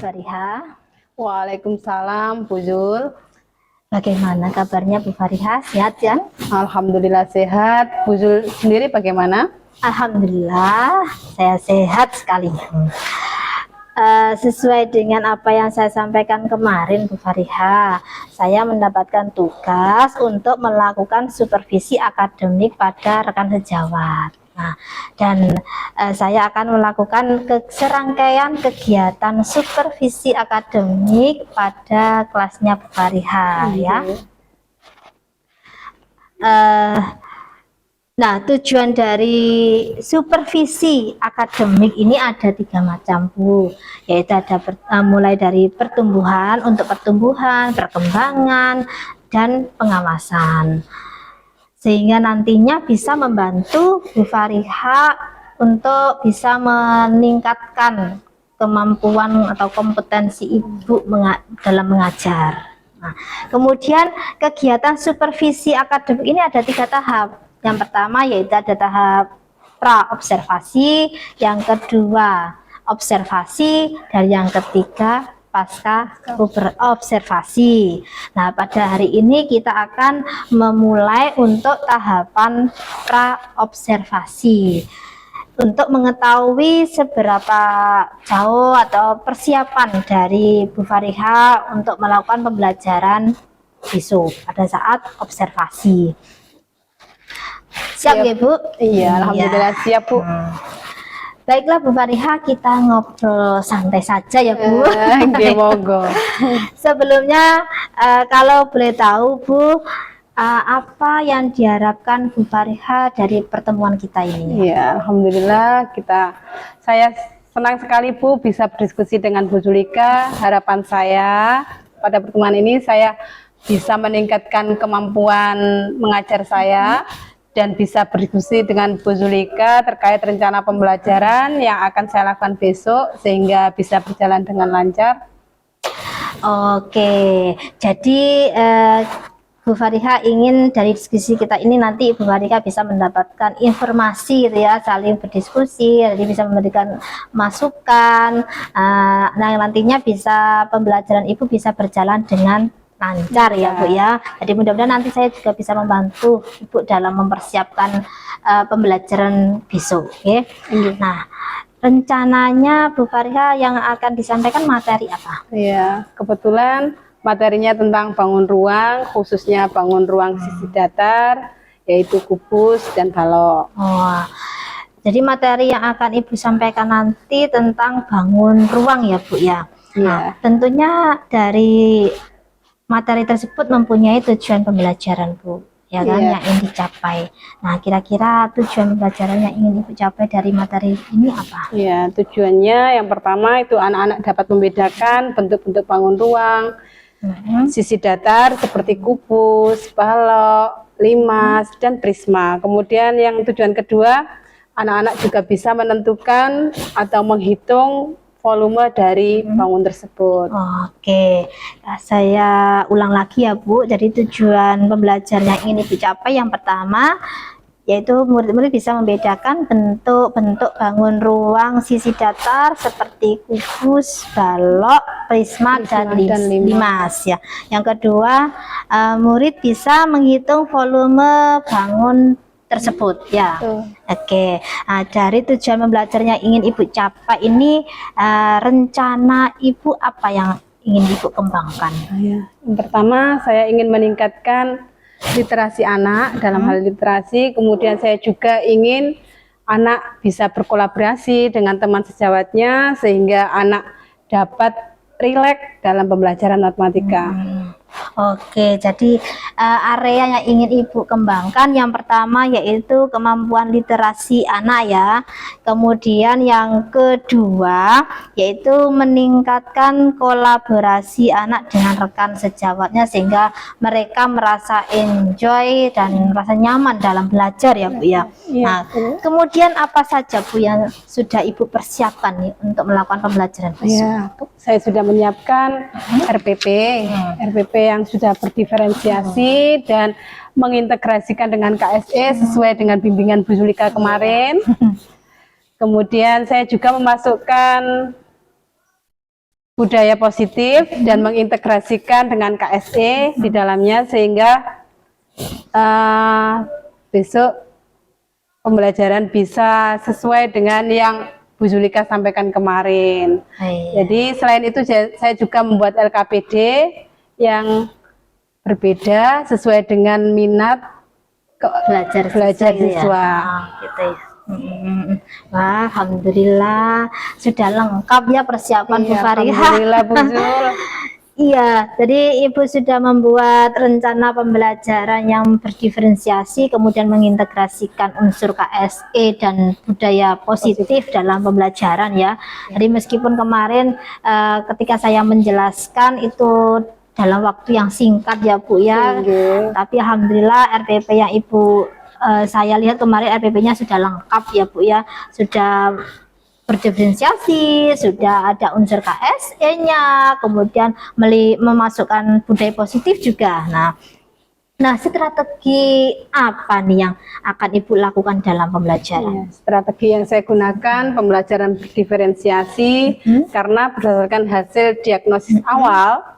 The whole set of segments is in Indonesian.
Fariha. Waalaikumsalam, Bu Zul. Bagaimana kabarnya Bu Fariha? Sehat ya? Alhamdulillah sehat. Bu Zul sendiri bagaimana? Alhamdulillah, saya sehat sekali. Sesuai dengan apa yang saya sampaikan kemarin Bu Fariha, saya mendapatkan tugas untuk melakukan supervisi akademik pada rekan sejawat. Nah, dan saya akan melakukan serangkaian kegiatan supervisi akademik pada kelasnya Bu Fariha ya. Nah, tujuan dari supervisi akademik ini ada 3 macam Bu, yaitu ada mulai dari pertumbuhan, untuk pertumbuhan, perkembangan, dan pengawasan, sehingga nantinya bisa membantu Bu Fariha untuk bisa meningkatkan kemampuan atau kompetensi Ibu dalam mengajar. Nah, kemudian kegiatan supervisi akademik ini ada 3 tahap. Yang pertama yaitu ada tahap pra-observasi, yang kedua observasi, dan yang ketiga pasca observasi. Nah, pada hari ini kita akan memulai untuk tahapan pra-observasi untuk mengetahui seberapa jauh atau persiapan dari Bu Fariha untuk melakukan pembelajaran besok pada saat observasi. Siap ya Bu? Iya, alhamdulillah siap Bu. Baiklah Bu Fariha, kita ngobrol santai saja ya Bu. Monggo. Sebelumnya kalau boleh tahu Bu, apa yang diharapkan Bu Fariha dari pertemuan kita ini? Iya, alhamdulillah saya senang sekali Bu bisa berdiskusi dengan Bu Zulika. Harapan saya pada pertemuan ini saya bisa meningkatkan kemampuan mengajar saya dan bisa berdiskusi dengan Bu Zulika terkait rencana pembelajaran yang akan saya lakukan besok sehingga bisa berjalan dengan lancar. Oke, jadi Bu Fariha ingin dari diskusi kita ini nanti Bu Fariha bisa mendapatkan informasi gitu ya, saling berdiskusi, jadi bisa memberikan masukan. Nah, nantinya bisa pembelajaran Ibu bisa berjalan dengan lancar ya Bu ya. Jadi mudah-mudahan nanti saya juga bisa membantu Ibu dalam mempersiapkan pembelajaran besok. Okay? Nah, rencananya Bu Fariha yang akan disampaikan materi apa? Ya, kebetulan materinya tentang bangun ruang, khususnya bangun ruang sisi datar, yaitu kubus dan balok. Oh, jadi materi yang akan Ibu sampaikan nanti tentang bangun ruang ya Bu ya. Nah, tentunya dari materi tersebut mempunyai tujuan pembelajaran Bu, ya kan, yang ingin dicapai. Nah, kira-kira tujuan pembelajaran yang ingin Ibu capai dari materi ini apa? Ya, tujuannya yang pertama itu anak-anak dapat membedakan bentuk-bentuk bangun ruang, sisi datar seperti kubus, balok, limas, dan prisma. Kemudian yang tujuan kedua, anak-anak juga bisa menentukan atau menghitung volume dari bangun tersebut. Oke, nah, saya ulang lagi ya Bu. Jadi tujuan pembelajaran yang ingin dicapai yang pertama yaitu murid-murid bisa membedakan bentuk-bentuk bangun ruang sisi datar seperti kubus, balok, prisma, dan limas ya. Yang kedua, murid bisa menghitung volume bangun tersebut ya. Oke. Nah, dari tujuan pembelajaran yang ingin Ibu capai ini, rencana Ibu apa yang ingin Ibu kembangkan? Yang pertama, saya ingin meningkatkan literasi anak dalam hal literasi. Kemudian saya juga ingin anak bisa berkolaborasi dengan teman sejawatnya sehingga anak dapat rileks dalam pembelajaran matematika. Oke, jadi area yang ingin Ibu kembangkan yang pertama yaitu kemampuan literasi anak ya. Kemudian yang kedua yaitu meningkatkan kolaborasi anak dengan rekan sejawatnya sehingga mereka merasa enjoy dan merasa nyaman dalam belajar ya Bu ya. Nah, kemudian apa saja Bu yang sudah Ibu persiapkan nih untuk melakukan pembelajaran besok? Ya, saya sudah menyiapkan RPP yang sudah berdiferensiasi dan mengintegrasikan dengan KSE sesuai dengan bimbingan Bu Zulika kemarin. Kemudian saya juga memasukkan budaya positif dan mengintegrasikan dengan KSE di dalamnya, sehingga besok pembelajaran bisa sesuai dengan yang Bu Zulika sampaikan kemarin. Jadi selain itu saya juga membuat LKPD yang berbeda sesuai dengan minat belajar siswa. Gitu ya. Wah, alhamdulillah sudah lengkap ya persiapan Bu Fariha. Alhamdulillah Bu Zul. Iya, jadi Ibu sudah membuat rencana pembelajaran yang berdiferensiasi, kemudian mengintegrasikan unsur KSE dan budaya positif dalam pembelajaran ya. Jadi meskipun kemarin ketika saya menjelaskan itu dalam waktu yang singkat ya Bu ya, tapi alhamdulillah RPP yang Ibu saya lihat kemarin RPP-nya sudah lengkap ya Bu ya, sudah berdiferensiasi, sudah ada unsur KSE-nya, kemudian memasukkan budaya positif juga. Nah, strategi apa nih yang akan Ibu lakukan dalam pembelajaran? Strategi yang saya gunakan pembelajaran diferensiasi karena berdasarkan hasil diagnosis awal,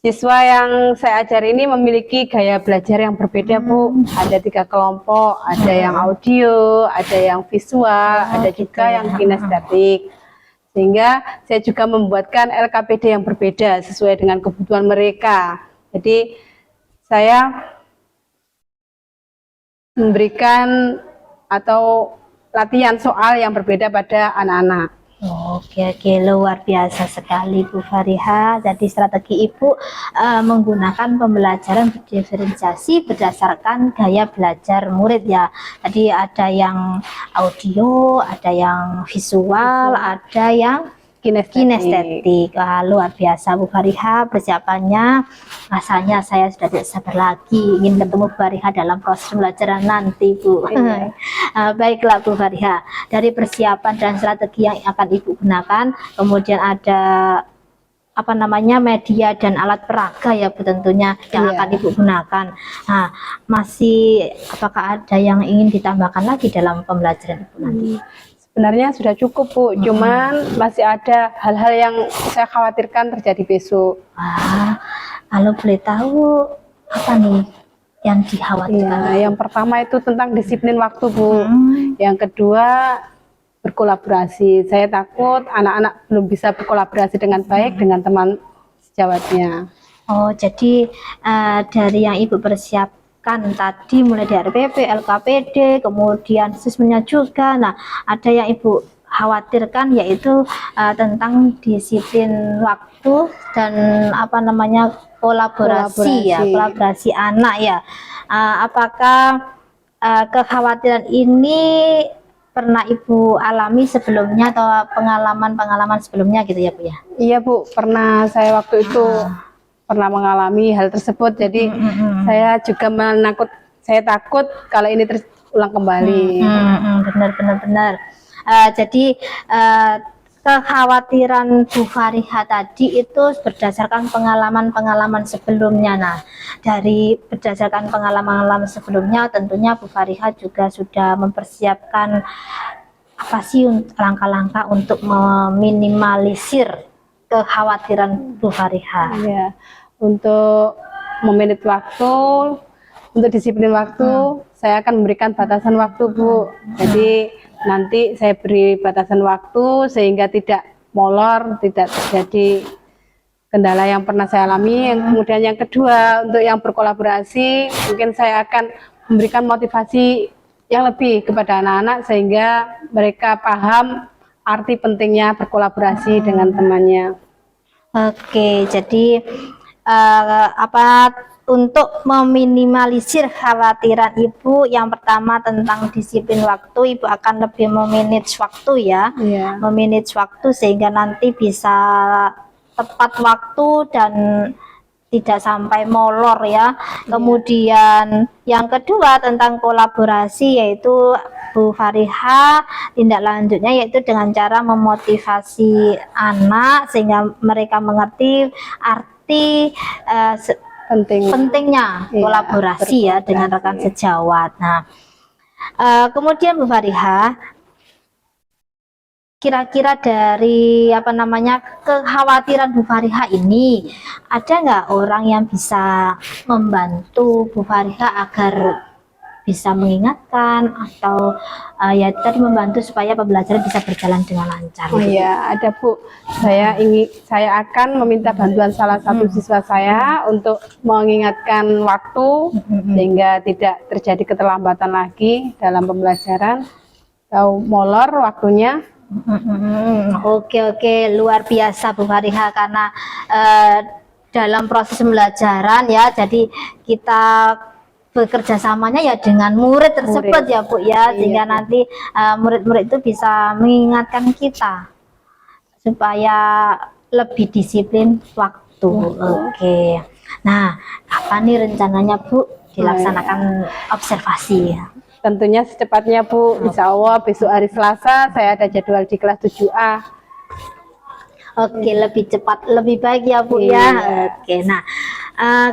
siswa yang saya ajari ini memiliki gaya belajar yang berbeda Bu. Ada 3 kelompok, ada yang audio, ada yang visual, ada juga yang kinestetik. Sehingga saya juga membuatkan LKPD yang berbeda sesuai dengan kebutuhan mereka. Jadi saya memberikan atau latihan soal yang berbeda pada anak-anak. Oke, luar biasa sekali Bu Fariha. Jadi strategi Ibu menggunakan pembelajaran berdiferensiasi berdasarkan gaya belajar murid ya. Jadi ada yang audio, ada yang visual, ada yang kinestetik. Luar biasa Bu Fariha persiapannya. Rasanya saya sudah tidak sabar lagi ingin ketemu Bu Fariha dalam proses pembelajaran nanti Bu. Baiklah Bu Fariha, dari persiapan dan strategi yang akan Ibu gunakan, kemudian ada apa namanya media dan alat peraga ya Bu tentunya yang akan Ibu gunakan. Nah, masih apakah ada yang ingin ditambahkan lagi dalam pembelajaran Ibu nanti? Sebenarnya sudah cukup Bu, cuman masih ada hal-hal yang saya khawatirkan terjadi besok. Kalau boleh tahu apa nih yang dikhawatirkan? Yang pertama itu tentang disiplin waktu Bu. Yang kedua berkolaborasi. Saya takut anak-anak belum bisa berkolaborasi dengan baik dengan teman sejawatnya. Oh, jadi dari yang Ibu persiapkan tadi mulai dari RPP, LKPD, kemudian siswanya juga. Nah, ada yang Ibu khawatirkan yaitu tentang disiplin waktu dan apa namanya kolaborasi anak ya. Apakah kekhawatiran ini pernah Ibu alami sebelumnya atau pengalaman sebelumnya gitu ya Bu ya? Iya Bu, pernah saya waktu itu pernah mengalami hal tersebut. Jadi saya juga saya takut kalau ini terulang kembali. Benar. Jadi kekhawatiran Bu Fariha tadi itu berdasarkan pengalaman sebelumnya. Nah, dari berdasarkan pengalaman sebelumnya tentunya Bu Fariha juga sudah mempersiapkan apa sih langkah-langkah untuk meminimalisir kekhawatiran Bu Fariha. Ya, untuk memanage waktu, untuk disiplin waktu, saya akan memberikan batasan waktu Bu. Jadi nanti saya beri batasan waktu sehingga tidak molor, tidak terjadi kendala yang pernah saya alami. Kemudian yang kedua, untuk yang berkolaborasi, mungkin saya akan memberikan motivasi yang lebih kepada anak-anak sehingga mereka paham arti pentingnya berkolaborasi dengan temannya. Oke, jadi untuk meminimalisir khawatiran Ibu, yang pertama tentang disiplin waktu, Ibu akan lebih memanage waktu ya, memanage waktu sehingga nanti bisa tepat waktu dan tidak sampai molor ya. Kemudian yang kedua tentang kolaborasi, yaitu Bu Fariha tindak lanjutnya yaitu dengan cara memotivasi anak sehingga mereka mengerti arti pentingnya kolaborasi ya dengan rekan sejawat. Nah, kemudian Bu Fariha, kira-kira dari kekhawatiran Bu Fariha ini, ada nggak orang yang bisa membantu Bu Fariha agar bisa mengingatkan atau ya tadi membantu supaya pembelajaran bisa berjalan dengan lancar? Oh iya, ada Bu. Saya akan meminta bantuan salah satu siswa saya untuk mengingatkan waktu sehingga tidak terjadi keterlambatan lagi dalam pembelajaran atau molor waktunya. Oke, luar biasa Bu Fariha, karena dalam proses pembelajaran ya, jadi kita bekerja samanya ya dengan murid tersebut ya Bu ya, sehingga nanti murid-murid itu bisa mengingatkan kita supaya lebih disiplin waktu. Oke. Nah, kapan nih rencananya Bu dilaksanakan observasi? Tentunya secepatnya Bu, insya Allah besok hari Selasa saya ada jadwal di kelas 7A. Oke, lebih cepat lebih baik ya Bu ya. Oke, nah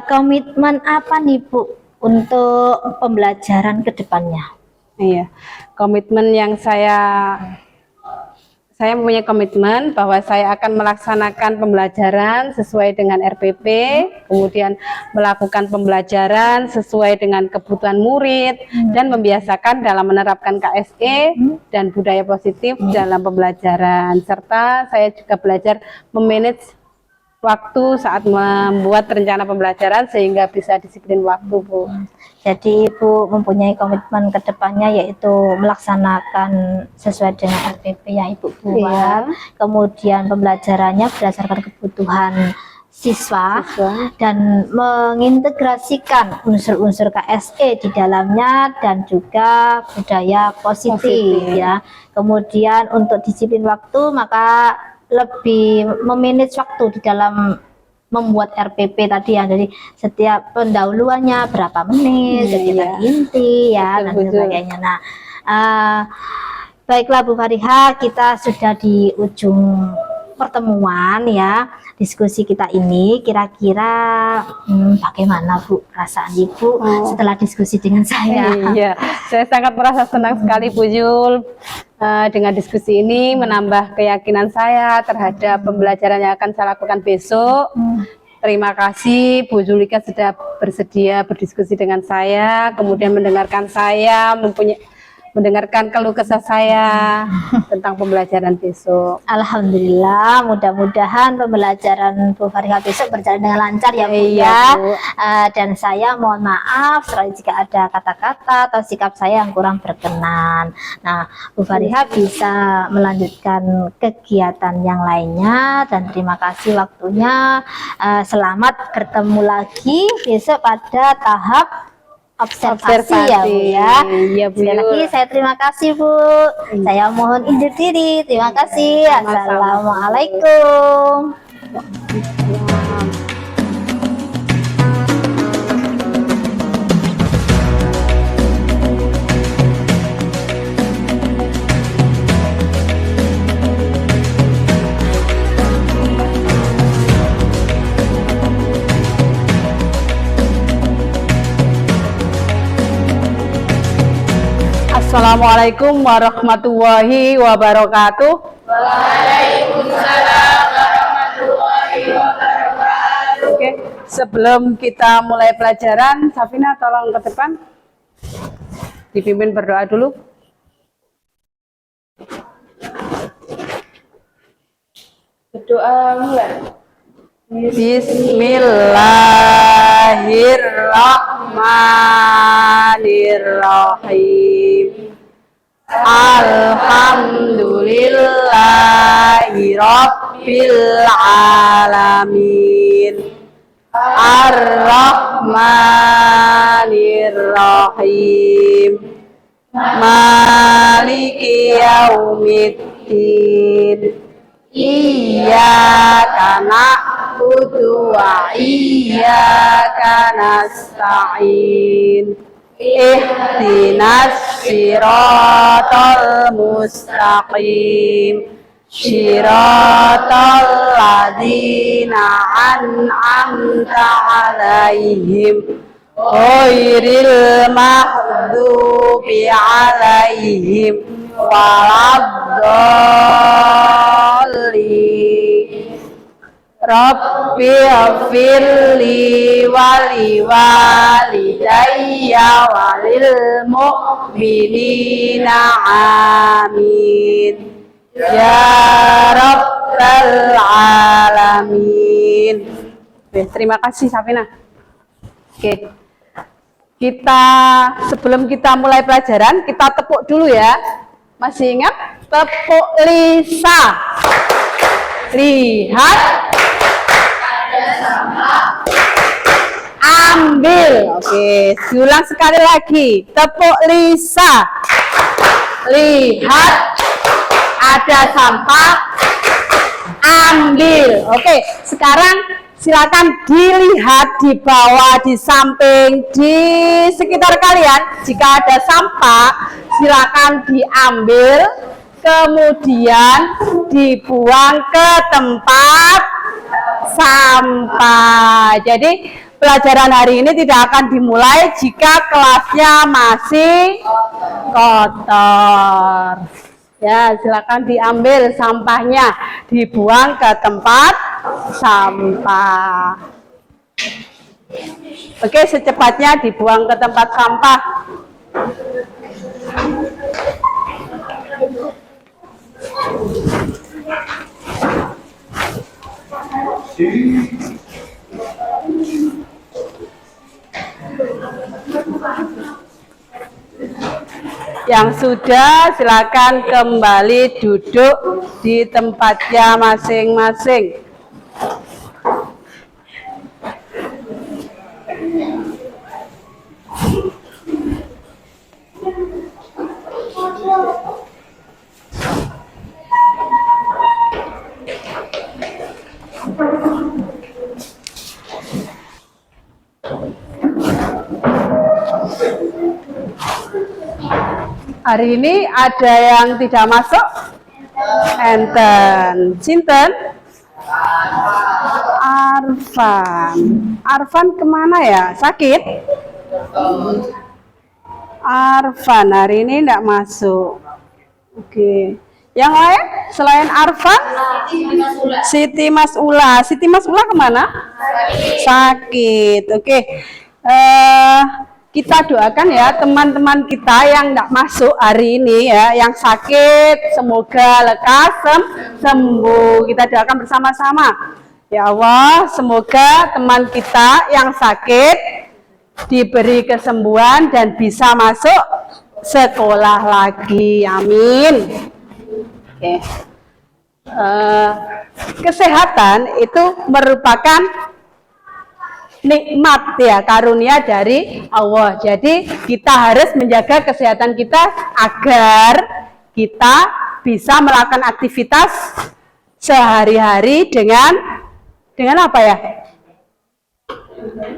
komitmen apa nih Bu untuk pembelajaran ke depannya? Iya, komitmen yang saya mempunyai komitmen bahwa saya akan melaksanakan pembelajaran sesuai dengan RPP, kemudian melakukan pembelajaran sesuai dengan kebutuhan murid, dan membiasakan dalam menerapkan KSE dan budaya positif dalam pembelajaran, serta saya juga belajar memanage waktu saat membuat rencana pembelajaran sehingga bisa disiplin waktu Bu. Jadi Ibu mempunyai komitmen ke depannya yaitu melaksanakan sesuai dengan RPP yang Ibu buat, kemudian pembelajarannya berdasarkan kebutuhan siswa dan mengintegrasikan unsur-unsur KSE di dalamnya dan juga budaya positif ya. Kemudian untuk disiplin waktu maka lebih memanage waktu di dalam membuat RPP tadi ya, jadi setiap pendahuluannya berapa menit, setiap inti ya, dan sebagainya. Nah, baiklah Bu Fariha, kita sudah di ujung pertemuan ya, diskusi kita ini. Kira-kira bagaimana Bu perasaan Ibu setelah diskusi dengan saya? Iya, saya sangat merasa senang sekali Bu Yul. Dengan diskusi ini menambah keyakinan saya terhadap pembelajaran yang akan saya lakukan besok. Terima kasih Bu Zulika sudah bersedia berdiskusi dengan saya, kemudian mendengarkan saya, mendengarkan keluh kesah saya tentang pembelajaran besok. Alhamdulillah, mudah-mudahan pembelajaran Bu Fariha besok berjalan dengan lancar ya Bu ya. Dan saya mohon maaf jika ada kata-kata atau sikap saya yang kurang berkenan. Nah, Bu Fariha bisa melanjutkan kegiatan yang lainnya, dan terima kasih waktunya. Selamat bertemu lagi besok pada tahap observasi ya Bu ya. Iya, Bu. Sekali lagi saya terima kasih Bu. Saya mohon undur diri. Terima kasih. Assalamualaikum. Assalamualaikum warahmatullahi wabarakatuh. Waalaikumsalam warahmatullahi wabarakatuh. Oke, sebelum kita mulai pelajaran, Safina tolong ke depan. Dipimpin berdoa dulu. Berdoa mulai. Bismillahirrahmanirrahim. Alhamdulillahi rabbil alamin. Ar-Rahmanirrahim. Maliki yaumiddin. Iyyaka na'budu wa iyyaka nasta'in. Ihdinas siratal mustaqim. Siratal ladzina an'amta 'alaihim ghairil maghdubi 'alaihim waladhdallin. Rabbi ighfirli wali walidayya walil mu'minina amin ya rabbal alamin. Oke, terima kasih Safina. Oke, sebelum kita mulai pelajaran kita tepuk dulu ya. Masih ingat? Tepuk Lisa. Lihat, ambil. Oke, diulang sekali lagi. Tepuk Lisa. Lihat, ada sampah, ambil. Oke, sekarang silakan dilihat di bawah, di samping, di sekitar kalian. Jika ada sampah, silakan diambil, kemudian dibuang ke tempat sampah. Jadi pelajaran hari ini tidak akan dimulai jika kelasnya masih kotor. Ya, silakan diambil sampahnya, dibuang ke tempat sampah. Oke, secepatnya dibuang ke tempat sampah. Yang sudah silakan kembali duduk di tempatnya masing-masing. Hari ini ada yang tidak masuk? Enten. Sinten? Arfan. Arfan kemana ya? Sakit? Arfan hari ini tidak masuk. Oke. Yang lain selain Arfan? Siti Mas'ula. Siti Mas'ula kemana? Sakit. Oke. Kita doakan ya teman-teman kita yang tidak masuk hari ini ya, yang sakit semoga lekas sembuh. Kita doakan bersama-sama. Ya Allah, semoga teman kita yang sakit diberi kesembuhan dan bisa masuk sekolah lagi. Amin. Oke. Kesehatan itu merupakan nikmat ya, karunia dari Allah. Jadi kita harus menjaga kesehatan kita agar kita bisa melakukan aktivitas sehari-hari dengan apa ya?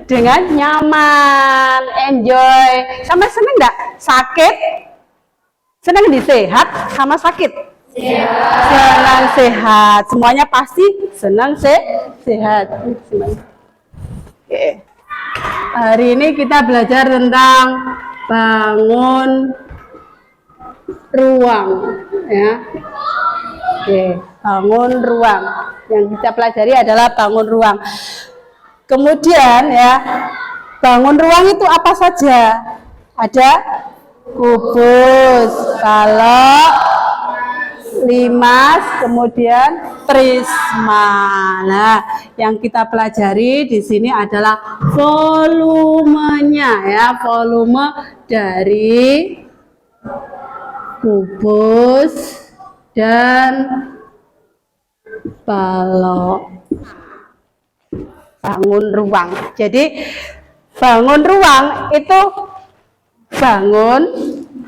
Dengan nyaman, enjoy. Sama seneng enggak? Sakit? Seneng disehat sama sakit? Senang sehat. Semuanya pasti senang sehat. Oke. Hari ini kita belajar tentang bangun ruang ya. Oke, bangun ruang. Yang kita pelajari adalah bangun ruang. Kemudian ya, bangun ruang itu apa saja? Ada kubus, balok, limas, kemudian prisma. Nah, yang kita pelajari di sini adalah volumenya ya, volume dari kubus dan balok. Bangun ruang. Jadi bangun ruang itu bangun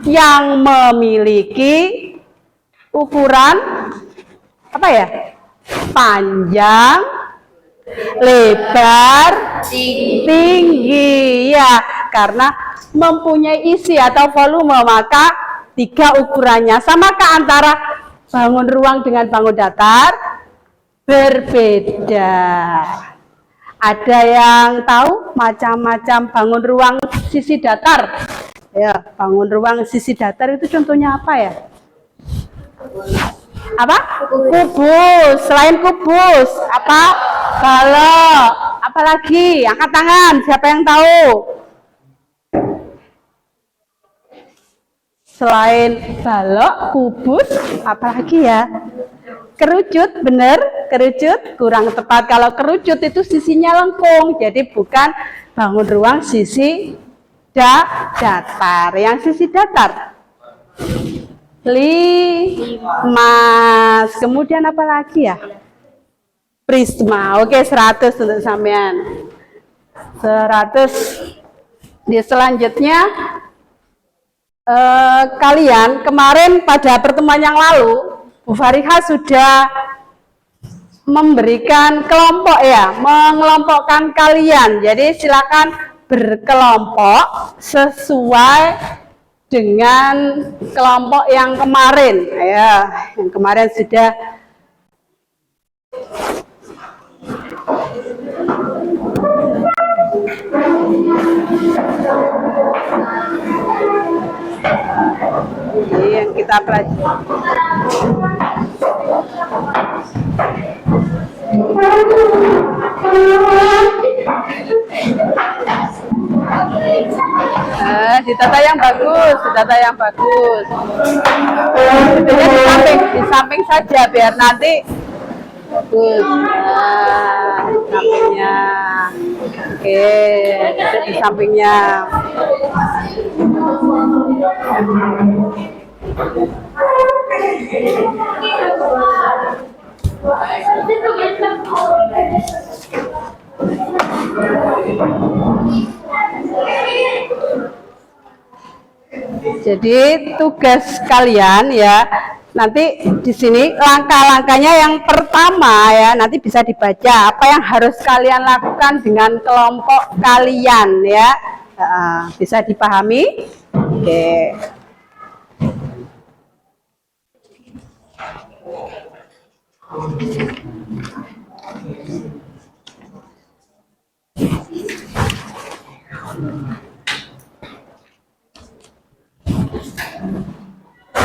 yang memiliki ukuran apa ya? Panjang, lebar, tinggi ya, karena mempunyai isi atau volume, maka tiga ukurannya. Samakah antara bangun ruang dengan bangun datar? Berbeda. Ada yang tahu macam-macam bangun ruang sisi datar? Ya, bangun ruang sisi datar itu contohnya apa ya? Apa? Kubus. Selain kubus, apa? Balok. Apalagi? Angkat tangan. Siapa yang tahu? Selain balok, kubus, apalagi ya? Kerucut, bener? Kerucut kurang tepat. Kalau kerucut itu sisinya lengkung, jadi bukan bangun ruang sisi datar. Yang sisi datar, limas. Kemudian apa lagi ya? Prisma. Oke, 100 untuk sampean. 100. Di selanjutnya, kalian kemarin pada pertemuan yang lalu Bu Fariha sudah memberikan kelompok ya, mengelompokkan kalian. Jadi silakan berkelompok sesuai dengan kelompok yang kemarin ya. Yang kemarin sudah ini yang kita pelajari. Ditata yang bagus, ditata yang bagus. Sebenarnya di samping saja biar nanti bagus. Nah, sampingnya. Oke, di sampingnya. Jadi tugas kalian ya, nanti di sini langkah-langkahnya yang pertama ya, nanti bisa dibaca apa yang harus kalian lakukan dengan kelompok kalian ya. Bisa dipahami? Oke.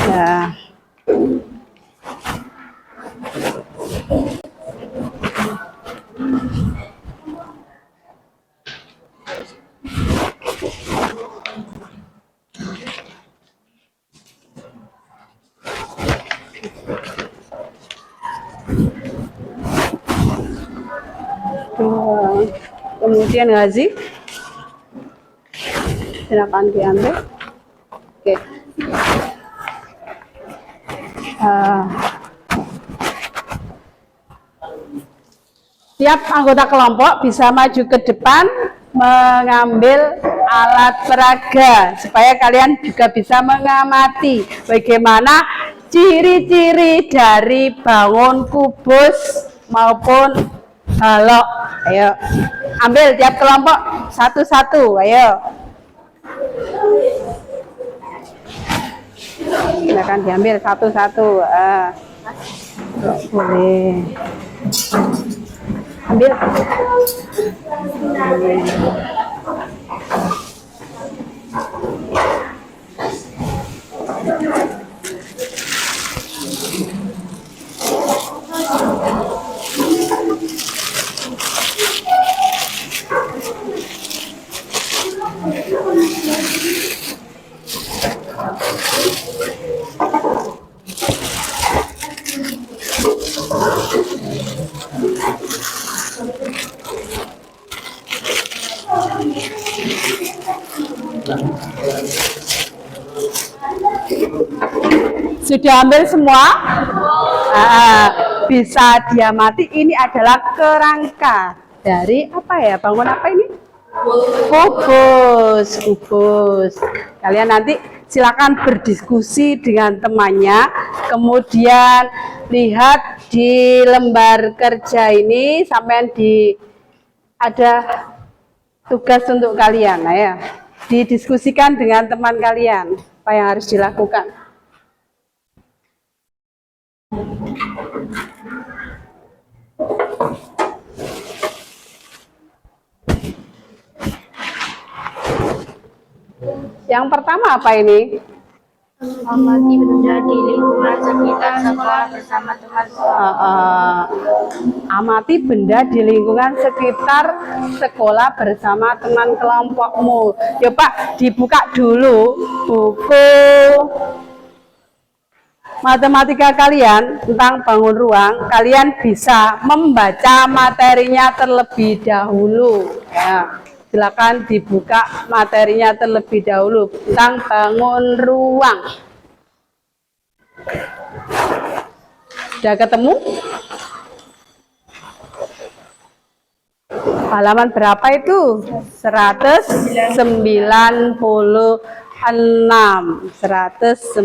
Ya. Kemudian Gazi, silakan diambil. Oke. Tiap anggota kelompok bisa maju ke depan mengambil alat peraga supaya kalian juga bisa mengamati bagaimana ciri-ciri dari bangun kubus maupun balok. Ayo, ambil tiap kelompok satu-satu. Ayo. Silakan diambil satu-satu. Boleh. Ambil. Sudah ambil semua? Bisa diamati ini adalah kerangka dari apa ya? Bangun apa ini? Kubus. Kubus. Kalian nanti silakan berdiskusi dengan temannya. Kemudian lihat di lembar kerja ini sampai ada tugas untuk kalian. Nah ya, didiskusikan dengan teman kalian apa yang harus dilakukan. Yang pertama apa ini? Amati benda di lingkungan sekitar sekolah bersama teman Amati benda di lingkungan sekitar sekolah bersama teman kelompokmu. Ya Pak, dibuka dulu buku matematika kalian tentang bangun ruang. Kalian bisa membaca materinya terlebih dahulu. Ya, silakan dibuka materinya terlebih dahulu tentang bangun ruang. Sudah ketemu? Halaman berapa itu? 196. 196.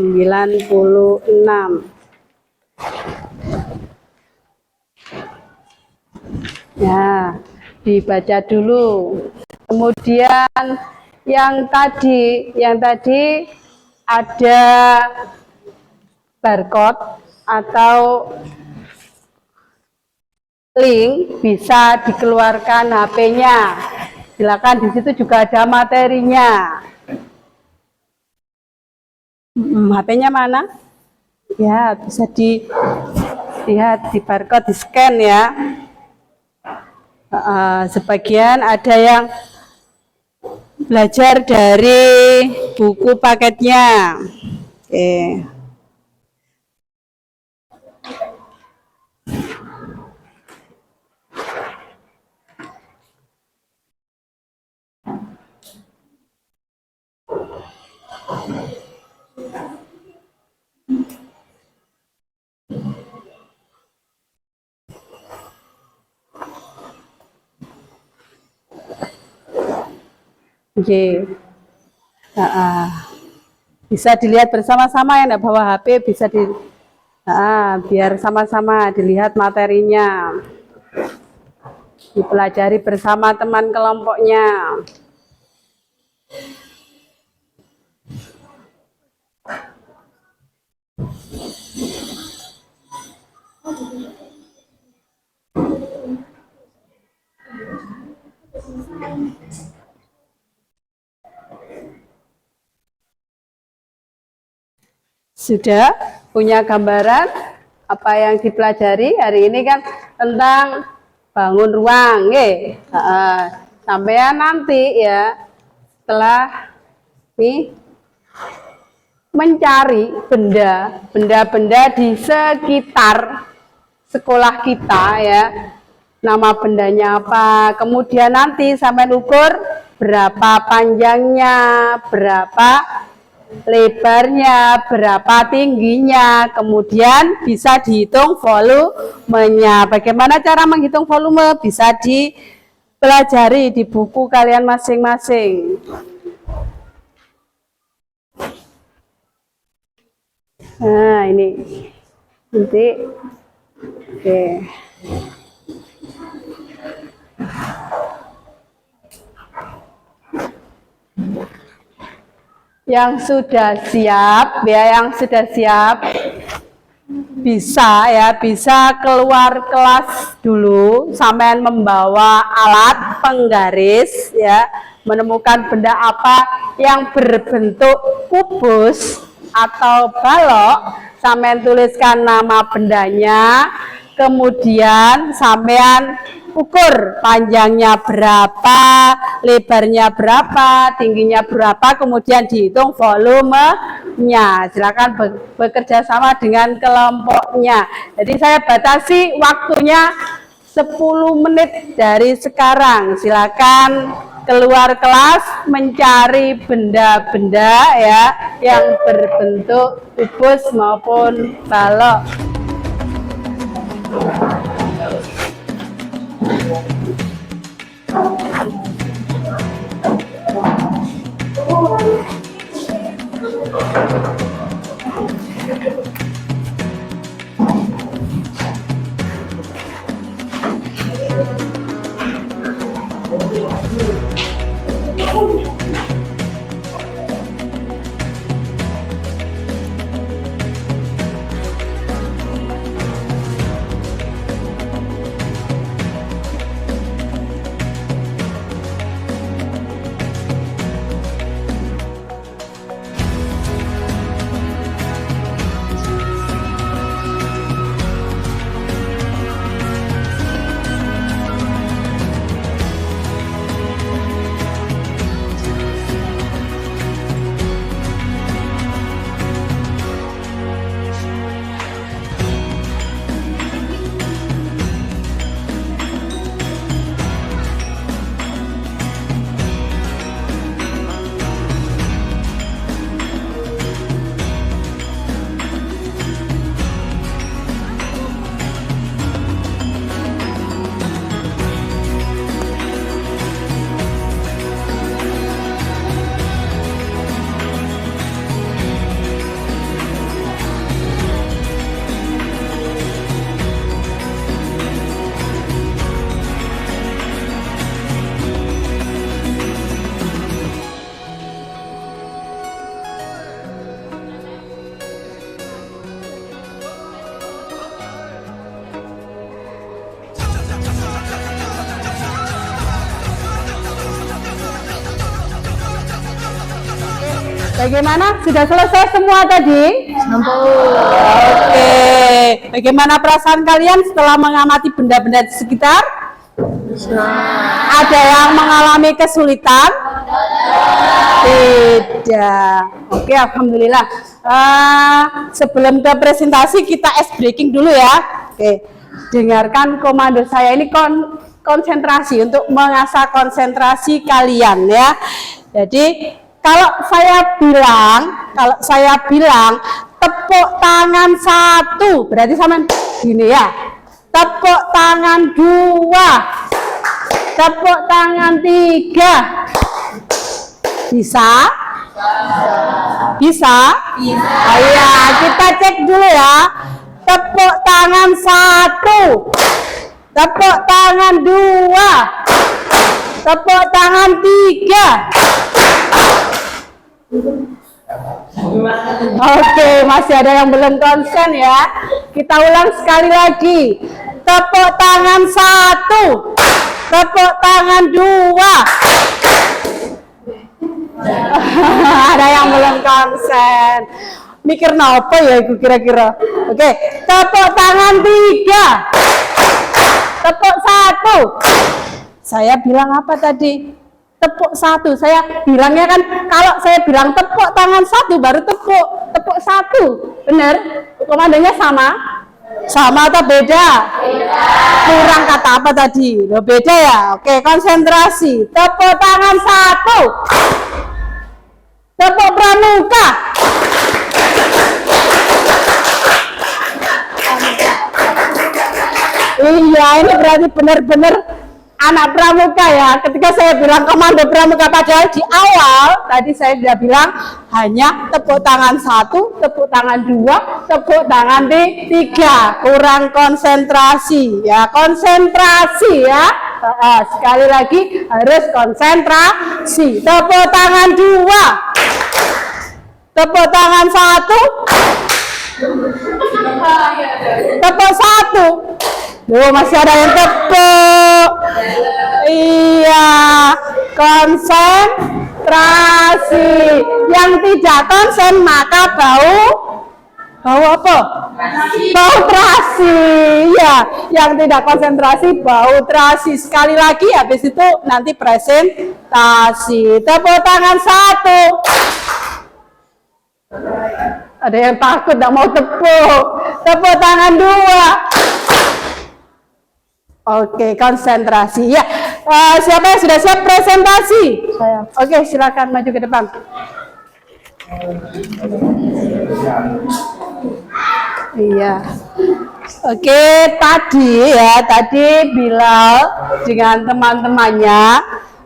Ya, dibaca dulu. Kemudian yang tadi ada barcode atau link, bisa dikeluarkan HP-nya. Silakan, di situ juga ada materinya. HP-nya mana? Ya, bisa dilihat di barcode, di scan ya. Sebagian ada yang belajar dari buku paketnya. Oke. Oke. Bisa dilihat bersama-sama ya, enggak bawa HP, bisa biar sama-sama dilihat materinya, dipelajari bersama teman kelompoknya. Sudah punya gambaran apa yang dipelajari hari ini kan tentang bangun ruang, sampean nanti ya setelah ini mencari benda-benda di sekitar sekolah kita ya, nama bendanya apa, kemudian nanti sampai ukur berapa panjangnya, berapa lebarnya, berapa tingginya, kemudian bisa dihitung volumenya. Bagaimana cara menghitung volume? Bisa dipelajari di buku kalian masing-masing. Nah, ini nanti oke. Yang sudah siap ya, bisa keluar kelas dulu, sampean membawa alat penggaris ya, menemukan benda apa yang berbentuk kubus atau balok, sampean tuliskan nama bendanya, kemudian sampean ukur panjangnya berapa, lebarnya berapa, tingginya berapa, kemudian dihitung volumenya. Silakan bekerja sama dengan kelompoknya. Jadi saya batasi waktunya 10 menit dari sekarang. Silakan keluar kelas mencari benda-benda ya yang berbentuk kubus maupun balok. Bagaimana? Sudah selesai semua tadi? Oke. Bagaimana perasaan kalian setelah mengamati benda-benda di sekitar? Ada yang mengalami kesulitan? Tidak. Oke, alhamdulillah. Sebelum ke presentasi kita ice breaking dulu ya. Oke. Dengarkan komando saya ini konsentrasi untuk mengasah konsentrasi kalian ya. Jadi kalau saya bilang tepuk tangan 1, berarti sama gini ya. Tepuk tangan 2, tepuk tangan 3. Bisa? Bisa? Ayo kita cek dulu ya. Tepuk tangan 1, tepuk tangan 2, tepuk tangan 3. Oke, masih ada yang belum konsen ya. Kita ulang sekali lagi. Tepuk tangan 1, tepuk tangan 2. Ada yang belum konsen. Mikir apa ya itu kira-kira. Oke, tepuk tangan 3, tepuk 1. Saya bilang apa tadi? Tepuk 1. Saya bilangnya kan kalau saya bilang tepuk tangan 1 baru tepuk 1. Benar? Komandonya sama? Sama atau beda? Kurang kata apa tadi? Loh, beda ya? Oke, konsentrasi. Tepuk tangan 1. Tepuk pramuka. Iya, ini berarti benar-benar anak pramuka ya. Ketika saya bilang komando pramuka, padahal di awal tadi saya sudah bilang hanya tepuk tangan 1, tepuk tangan 2, tepuk tangan 3. Kurang konsentrasi ya, konsentrasi ya. Sekali lagi harus konsentrasi. Tepuk tangan 2, tepuk tangan 1, tepuk 1. Duh, masih ada yang tepuk. Iya, konsentrasi. Yang tidak konsen maka bau apa? Bau terasi. Ya, yang tidak konsentrasi bau terasi. Sekali lagi, habis itu nanti presentasi. Tepuk tangan 1. Ada yang takut, tidak mau tepuk. Tepuk tangan 2. Oke, konsentrasi ya. Siapa yang sudah siap presentasi? Saya. Oke, silakan maju ke depan. Iya. Oke, tadi Bilal dengan teman-temannya.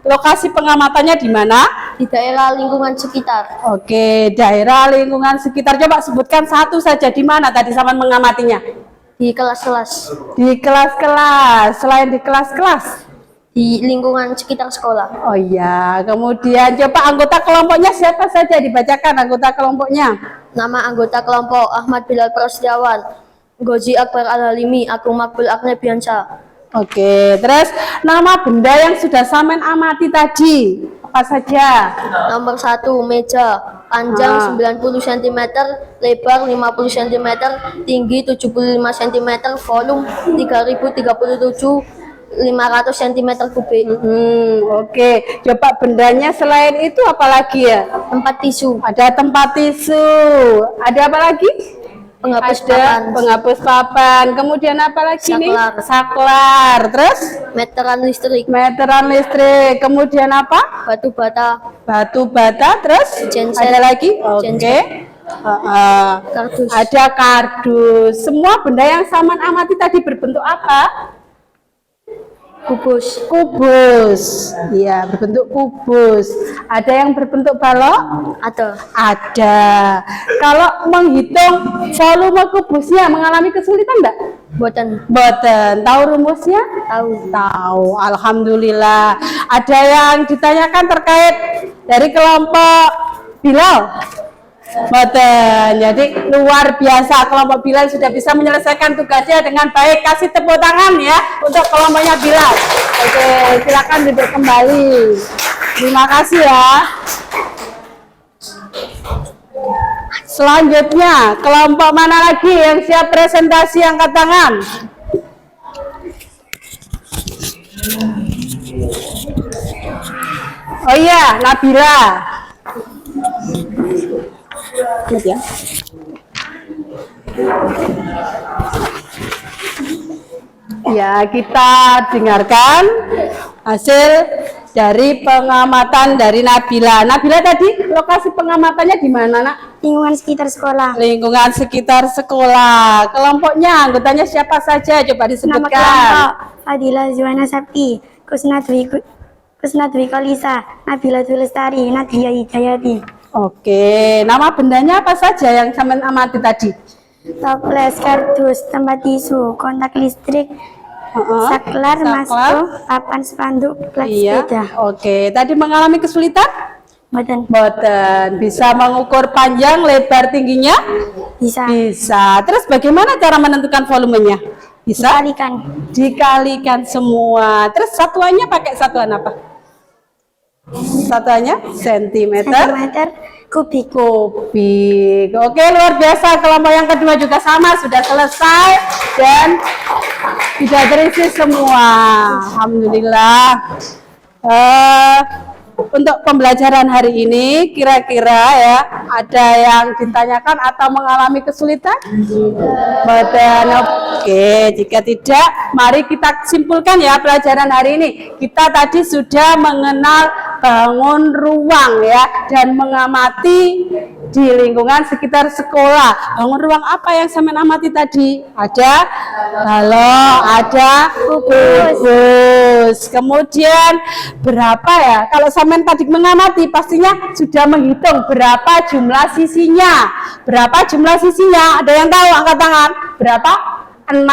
Lokasi pengamatannya di mana? Di daerah lingkungan sekitar. Oke, daerah lingkungan sekitar. Coba sebutkan satu saja di mana tadi sama mengamatinya. Di kelas-kelas. Di kelas-kelas. Selain di kelas-kelas. Di lingkungan sekitar sekolah. Oh iya, kemudian coba anggota kelompoknya siapa saja, dibacakan anggota kelompoknya. Nama anggota kelompok Ahmad Bilal Prasetyawan, Gozi Akbar Al-Halimi, Agung Makbul Agnebiansyah. Oke, terus nama benda yang sudah samen amati tadi apa saja? Nomor 1, meja, panjang 90 cm, lebar 50 cm, tinggi 75 cm, volume 3037 500 cm kubik. Oke, coba bendanya selain itu apa lagi ya? Tempat tisu, Ada tempat tisu. Ada apa lagi? penghapus Ada papan, penghapus papan. Kemudian apa lagi nih? Saklar. Saklar. Terus meteran listrik, meteran listrik. Kemudian apa? batu bata, Batu bata. Terus Genset. ada lagi? Oke. Genset. Kardus. Ada kardus. Semua benda yang saman amati tadi berbentuk apa? kubus, Kubus. Iya, berbentuk kubus. Ada yang berbentuk balok? ada. Ada. Kalau menghitung volume kubusnya mengalami kesulitan enggak? Boten, Boten. Tahu rumusnya? tahu. Tahu. Alhamdulillah. Ada yang ditanyakan terkait dari kelompok Bilal? Boten. Jadi luar biasa, kelompok Bilal sudah bisa menyelesaikan tugasnya dengan baik. Kasih tepuk tangan ya untuk kelompoknya Bilal. Oke, silakan duduk kembali. Terima kasih ya. Selanjutnya, kelompok mana lagi yang siap presentasi angkat tangan? Oh iya, Nabila. Lihat ya. Ya, kita dengarkan hasil dari pengamatan dari Nabila. Nabila tadi lokasi pengamatannya di mana, Nak? Lingkungan sekitar sekolah. Lingkungan sekitar sekolah. Kelompoknya, anggotanya siapa saja? Coba Nama disebutkan. kelompok Fadila Zuwana Sabti, Kusna Dwi Kolisa, Nabila Lestari, Nadia Hidayati. Oke, nama bendanya apa saja yang sampean amati tadi? Toples, kardus, tempat tisu, kontak listrik, saklar, masker, papan spanduk, plat Iya. sepeda. Oke, tadi mengalami kesulitan? Mboten Boten. Bisa mengukur panjang, lebar, tingginya? bisa Bisa. Terus bagaimana cara menentukan volumenya? Bisa? dikalikan Dikalikan semua. Terus satuannya pakai satuan apa? Satuannya sentimeter sentimeter kubik. kubik. Oke, luar biasa. Kelompok yang kedua juga sama, sudah selesai dan sudah terisi semua. Alhamdulillah. Untuk pembelajaran hari ini kira-kira ya ada yang ditanyakan atau mengalami kesulitan? Betul. Oke, jika tidak, mari kita simpulkan ya pelajaran hari ini. Kita tadi sudah mengenal bangun ruang ya dan mengamati di lingkungan sekitar sekolah. Bangun ruang apa yang saya amati tadi? Ada balok, ada kubus. Kemudian berapa ya? Kalau sampean tadi mengamati pastinya sudah menghitung berapa jumlah sisinya. Berapa jumlah sisinya? Ada yang tahu? Angkat tangan. Berapa? 6.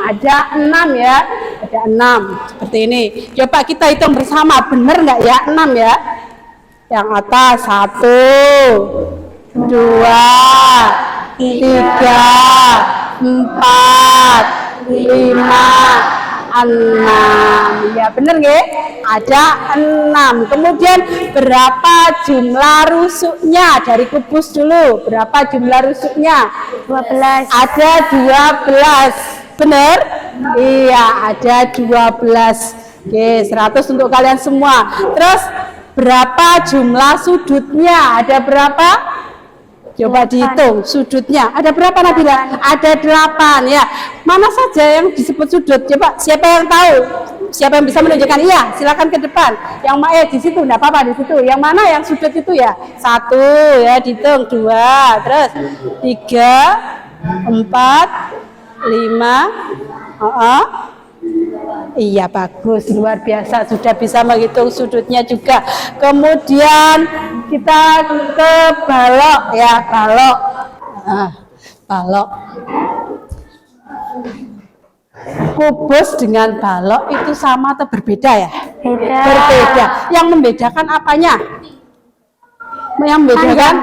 Ada 6 ya. Ada 6. Seperti ini. Coba kita hitung bersama. Benar nggak ya? 6 ya. Yang atas 1, 2, 3, 4, 5, 6. Ya bener nggih? Ada 6. Kemudian berapa jumlah rusuknya? Dari kubus dulu. Berapa jumlah rusuknya? 12. Ada 12. Bener? Iya, ada 12. Oke, 100 untuk kalian semua. Terus berapa jumlah sudutnya? Ada berapa? Coba dihitung sudutnya. Ada berapa Nabila? Ada 8 ya. Mana saja yang disebut sudut? Coba siapa yang tahu? Siapa yang bisa menunjukkan? Iya, silakan ke depan. Yang di situ, enggak apa-apa di situ. Yang mana yang sudut itu ya? 1 ya, dihitung 2, terus 3, 4, 5. Iya, bagus, luar biasa, sudah bisa menghitung sudutnya juga. Kemudian kita ke balok ya, balok. Balok. Kubus dengan balok itu sama atau berbeda ya? Beda. Berbeda. Yang membedakan apanya? Yang membedakan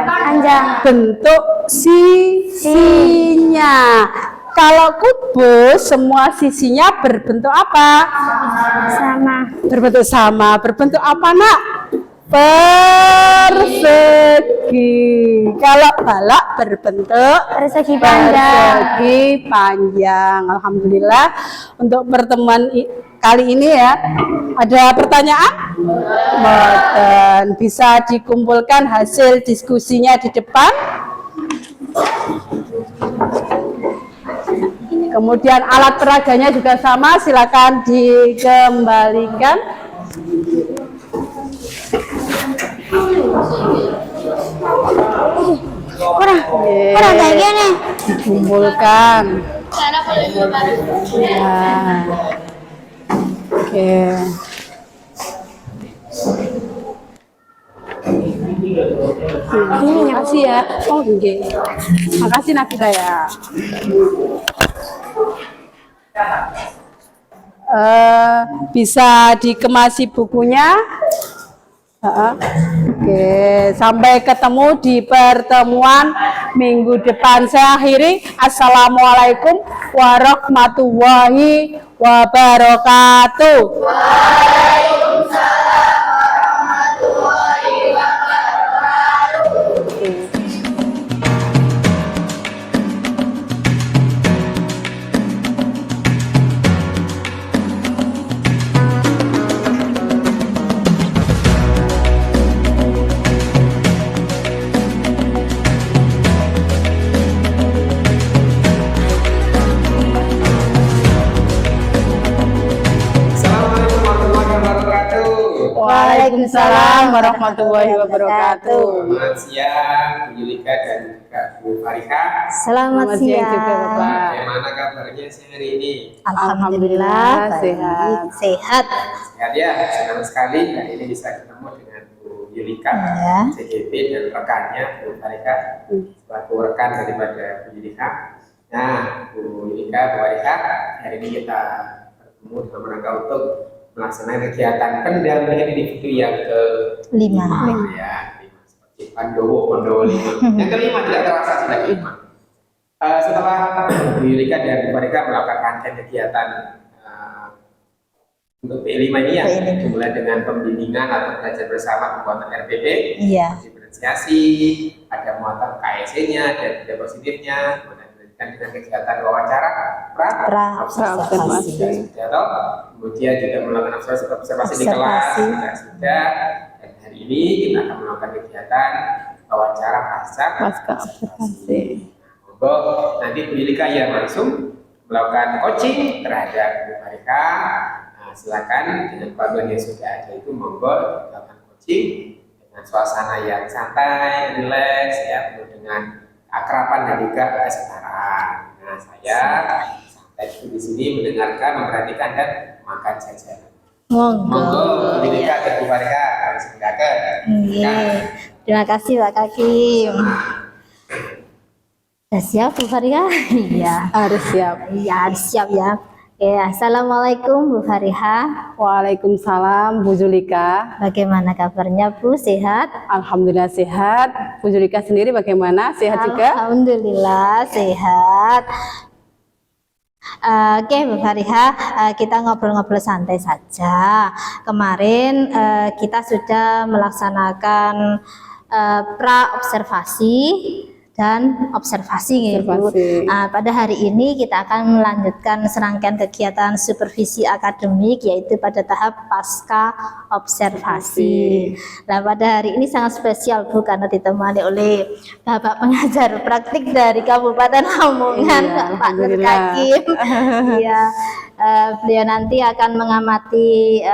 Panjang. bentuk sisinya. Kalau kubus semua sisinya berbentuk apa? Sama. Berbentuk sama. Berbentuk apa, Nak? Persegi. Kalau balok berbentuk Persegi panjang. persegi panjang. Alhamdulillah untuk pertemuan kali ini ya. Ada pertanyaan? Boten. Bisa dikumpulkan hasil diskusinya di depan. Kemudian alat peraganya juga sama, silakan dikembalikan. Kurang kayak gini. Dikumpulkan. Ya. Oke. Terima kasih ya. Oh, oke. Makasih Nabila ya. Bisa dikemasi bukunya. Oke, sampai ketemu di pertemuan minggu depan. Saya akhiri. Assalamualaikum warahmatullahi wabarakatuh. Waalaikumsalam warahmatullahi wabarakatuh. Waalaikumsalam warahmatullahi wabarakatuh. Selamat siang, Bu Yulika dan juga Bu Farika. Selamat Selamat siang juga, siang. Bapak. Bagaimana kabarnya siang hari ini? Alhamdulillah baik. Sehat. Sehat. Sehat ya, senang sekali hari ini bisa ketemu dengan Bu Yulika, Ya. CGP dan rekannya Bu Farika, selaku rekan daripada Bu Yulika. Nah, Bu Yulika, Bu Farika, hari ini kita bertemu dalam rangka untuk melaksanakan kegiatan pendampingan individu yang Lima. ya, lima. Seperti Pandowo 5. Yang kelima tidak terasa sudah kelima. Setelah Bu Yulika dan Bu Farika melakukan rangkaian kegiatan untuk P5 ini ya, dimulai dengan pembimbingan atau belajar bersama pembuatan RPP, Iya. diferensiasi, ada muatan KSC-nya dan tidak positifnya, kemudian dilanjutkan dengan kegiatan wawancara Observasi. kemudian juga melakukan observasi di kelas, sudah. Dan hari ini kita akan melakukan kegiatan wawancara pasca observasi. Monggo nanti Bu Yulika yang langsung melakukan coaching terhadap Bu Farika. Nah, silakan dengan panduan yang sudah ada itu monggo melakukan coaching dengan suasana yang santai, rileks ya, penuh dengan akraban dan juga kesetaraan. Nah, saya santai di sini mendengarkan, memperhatikan dan makan saja. Monggo Bu Yulika dan Bu Farika kami silakan. Iya. Terima kasih Pak Kakim. Sudah siap Bu Farika? Iya. Harus siap. Iya, harus siap ya. Oke, Assalamualaikum Bu Fariha. Waalaikumsalam Bu Zulika. Bagaimana kabarnya Bu? Sehat? Alhamdulillah sehat. Bu Zulika sendiri bagaimana? Sehat juga? Alhamdulillah sehat. Oke Bu Fariha, kita ngobrol-ngobrol santai saja. Kemarin kita sudah melaksanakan pra observasi dan observasi, Bu. Pada hari ini kita akan melanjutkan serangkaian kegiatan supervisi akademik, yaitu pada tahap pasca observasi. Nah, pada hari ini sangat spesial Bu, karena ditemani oleh Bapak pengajar praktik dari Kabupaten Lamongan, Pak Nur Kakim. Iya, beliau nanti akan mengamati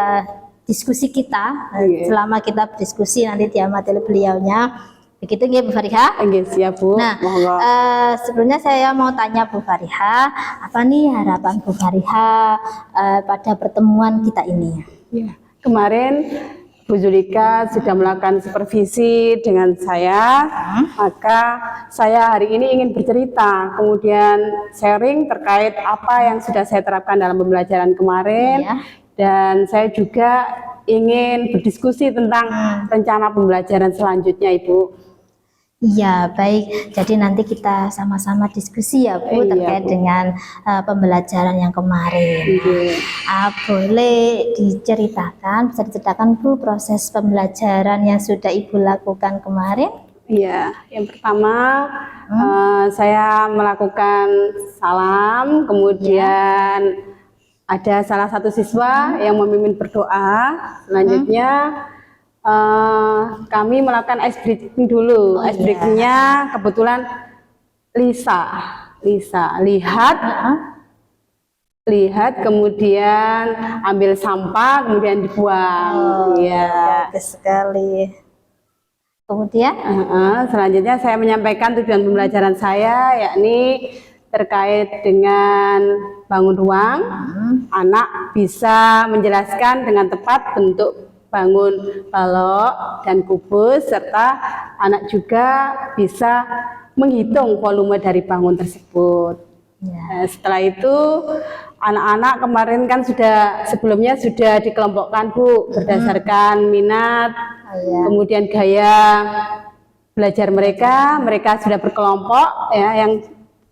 diskusi kita. Selama kita berdiskusi nanti diamati oleh beliaunya. Begitu ya Bu Fariha? Oke, siap Bu. Nah, sebelumnya saya mau tanya Bu Fariha, apa nih harapan Bu Fariha pada pertemuan kita ini? Ya, kemarin Bu Zulika sudah melakukan supervisi dengan saya, maka saya hari ini ingin bercerita, kemudian sharing terkait apa yang sudah saya terapkan dalam pembelajaran kemarin, dan saya juga ingin berdiskusi tentang rencana pembelajaran selanjutnya, Ibu. Iya, baik. Jadi nanti kita sama-sama diskusi ya Bu, terkait dengan pembelajaran yang kemarin. Boleh diceritakan, bisa diceritakan Bu proses pembelajaran yang sudah Ibu lakukan kemarin? Iya, yang pertama saya melakukan salam, kemudian ada salah satu siswa yang memimpin berdoa. Selanjutnya kami melakukan ice breaking dulu. Ice breakingnya kebetulan Lisa lihat kemudian ambil sampah kemudian dibuang. Bagus sekali. Kemudian selanjutnya saya menyampaikan tujuan pembelajaran saya, yakni terkait dengan bangun ruang. Anak bisa menjelaskan dengan tepat bentuk bangun balok dan kubus, serta anak juga bisa menghitung volume dari bangun tersebut. Nah, setelah itu anak-anak kemarin kan sebelumnya sudah dikelompokkan Bu, berdasarkan minat, kemudian gaya belajar mereka sudah berkelompok ya, yang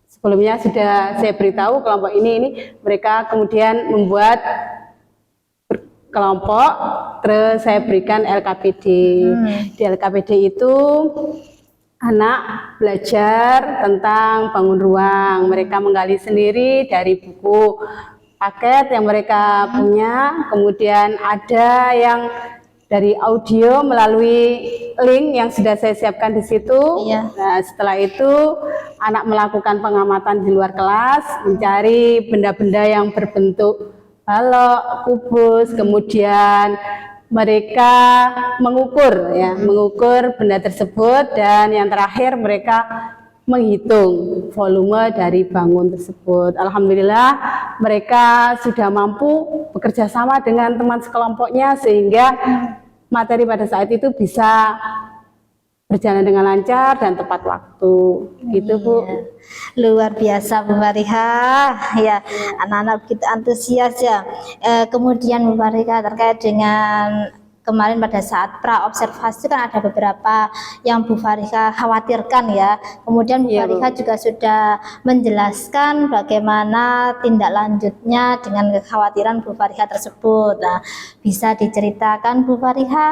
sebelumnya sudah saya beritahu kelompok ini mereka kemudian membuat kelompok, terus saya berikan LKPD. Di LKPD itu anak belajar tentang bangun ruang. Mereka menggali sendiri dari buku paket yang mereka punya, kemudian ada yang dari audio melalui link yang sudah saya siapkan di situ. Nah, setelah itu anak melakukan pengamatan di luar kelas, mencari benda-benda yang berbentuk balok, kubus, kemudian mereka mengukur ya, mengukur benda tersebut, dan yang terakhir mereka menghitung volume dari bangun tersebut. Alhamdulillah mereka sudah mampu bekerja sama dengan teman sekelompoknya sehingga materi pada saat itu bisa berjalan dengan lancar dan tepat waktu. Gitu Bu. Luar biasa Bu Fariha, ya anak-anak begitu antusias ya. Kemudian Bu Fariha terkait dengan kemarin pada saat pra observasi kan ada beberapa yang Bu Fariha khawatirkan ya. Kemudian Bu Iya, Bu. Fariha juga sudah menjelaskan bagaimana tindak lanjutnya dengan kekhawatiran Bu Fariha tersebut. Nah, bisa diceritakan Bu Fariha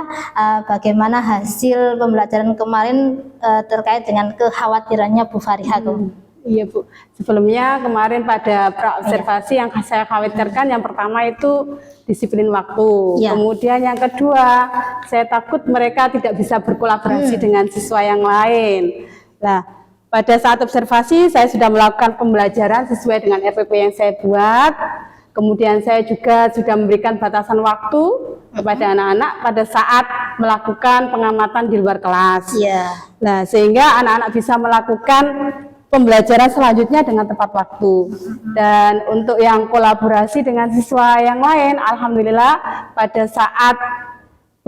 bagaimana hasil pembelajaran kemarin terkait dengan kekhawatirannya Bu Fariha tuh. Iya Bu, sebelumnya kemarin pada pra-observasi yang saya khawatirkan yang pertama itu disiplin waktu. Iya. Kemudian yang kedua, saya takut mereka tidak bisa berkolaborasi dengan siswa yang lain. Nah, pada saat observasi saya sudah melakukan pembelajaran sesuai dengan RPP yang saya buat. Kemudian saya juga sudah memberikan batasan waktu kepada anak-anak pada saat melakukan pengamatan di luar kelas. Iya. Nah, sehingga anak-anak bisa melakukan pembelajaran selanjutnya dengan tepat waktu. Dan untuk yang kolaborasi dengan siswa yang lain, alhamdulillah pada saat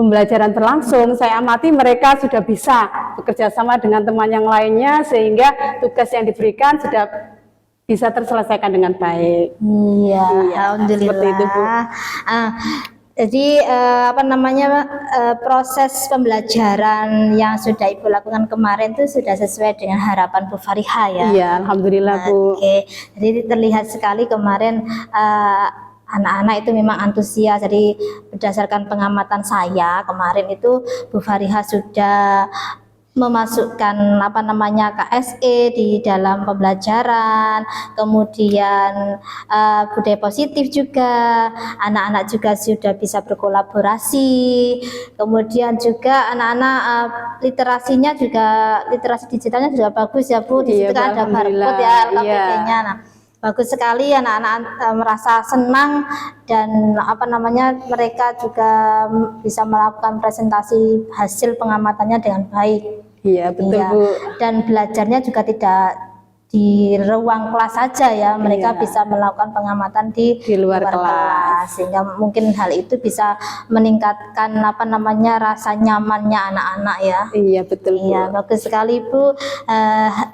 pembelajaran berlangsung saya amati mereka sudah bisa bekerja sama dengan teman yang lainnya sehingga tugas yang diberikan sudah bisa terselesaikan dengan baik. Iya, seperti itu, Bu. Jadi proses pembelajaran yang sudah Ibu lakukan kemarin itu sudah sesuai dengan harapan Bu Fariha ya. Iya, alhamdulillah Bu. Oke, jadi terlihat sekali kemarin anak-anak itu memang antusias. Jadi berdasarkan pengamatan saya kemarin itu Bu Fariha sudah memasukkan KSE di dalam pembelajaran, kemudian budaya positif juga, anak-anak juga sudah bisa berkolaborasi, kemudian juga anak-anak literasinya juga, literasi digitalnya juga bagus ya Bu, di situ Iya, Bu, kan ada alhamdulillah. barcode ya, LKPD-nya. Iya. Nah, bagus sekali anak-anak merasa senang dan mereka juga bisa melakukan presentasi hasil pengamatannya dengan baik. Iya, betul Iya. Bu. Dan belajarnya juga tidak di ruang kelas saja ya, mereka Iya. bisa melakukan pengamatan di luar kelas. sehingga mungkin hal itu bisa meningkatkan rasa nyamannya anak-anak ya. Iya, betul Bu. Iya, bagus sekali Bu